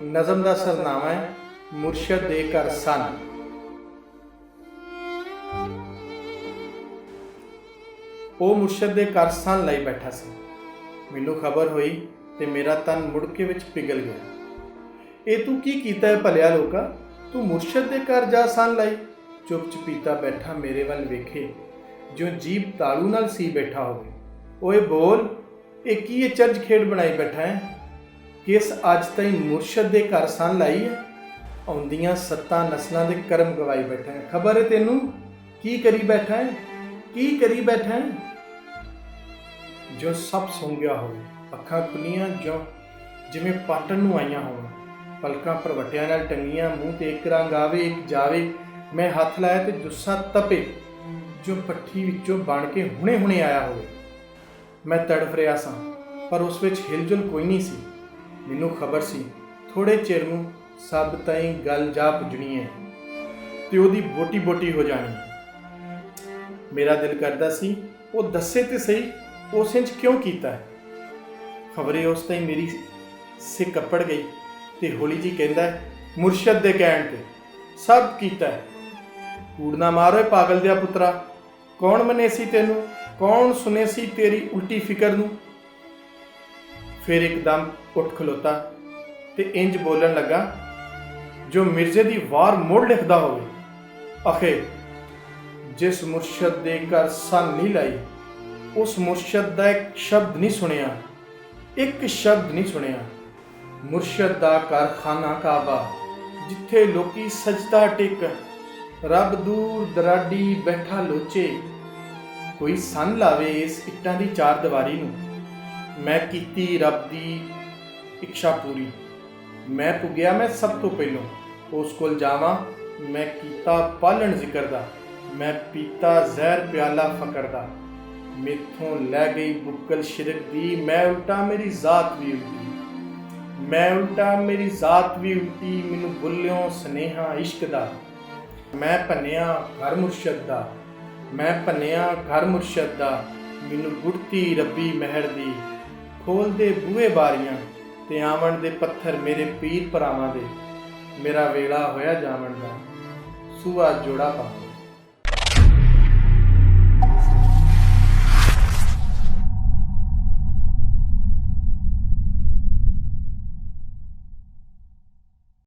नज़म का सरनामा है मुर्शद दे घर सन। वो मुर्शद दे घर सन लाई बैठा सी। मैनू खबर हुई तो मेरा तन मुड़के विच पिघल गया। ये तू की कीता है भलिया लोका, तू मुर्शद दे घर जा सन लाई। चुप चपीता बैठा मेरे वल वेखे जो जीभ तालू नाल सी बैठा होवे। ओए बोल, ये की ये चर्ज खेड बनाई बैठा है? किस अज तई मुर्शद दे घर सन लाई है? आउंदियां 7 नस्लों के कर्म गवाई बैठा है। खबर है तेनू की करी बैठा है, की करी बैठा है? जो सब सौ गया हो, अखां खुलियां जो जिवें पाटन नूं आईयां होण, पलकां भरवटियां नाल टंगियां, मूँह ते एक रंग आवे एक जावे। मैं हथ लाया तो जुस्सा तपे जो पट्ठी विचों बन के हुणे हुणे आया होवे। मैं तड़फ रहा सा पर उस विच हिलजुल कोई नहीं सी। मैनू खबर सी थोड़े चिर नूं सब ताईं गल जा पुजनी है ते ओहदी बोटी बोटी हो जानी। मेरा दिल करदा सी वो दस्से ते सही उस इंच क्यों कीता है। खबरे उस ताईं मेरी से कपड़ गई ते हौली जी कहंदा है मुर्शद दे कहण ते सब कीता है। कूड़ ना मारो पागल दिया पुत्रा, कौन मने सी तेनू, कौन सुने सी तेरी उल्टी फिकर नू। फिर एकदम उठ खलोता ते इंज बोलन लगा जो मिर्जे दी वार मुड़ लिखदा होवे। आखे जिस मुर्शद दे घर सन नहीं लाई उस मुर्शद दा एक शब्द नहीं सुनिया, एक शब्द नहीं सुनिया। मुर्शद दा घर खाना काबा जिथे लोकी सजदा टेक, रब दूर दराडी बैठा लोचे। कोई सन लावे इस इट्टां दी चार दीवारी नूं। मैं कीती रब दी इच्छा पूरी। मैं पुगया मैं सब तो पहलों उस कोल जावां। मैं कीता पालन जिक्र दा, मैं पीता जहर प्याला फकर दा। मेथों लै गई बुक्कल शिरक दी, मैं उल्टा मेरी जात भी उल्टी, मैं उल्टा मेरी जात भी उल्टी। मैनू बुल्लियों स्नेहा इश्क दा, मैं भन्निया घर मुर्शद दा, मैं भन्निया घर मुर्शद दा। मैनू गुड़ती रब्बी महर दी, खोल दे बूहे बारियां ते आवन दे पत्थर मेरे पीर भरावां दे। मेरा वेला होया जावन दा, सूआ जोड़ा पा।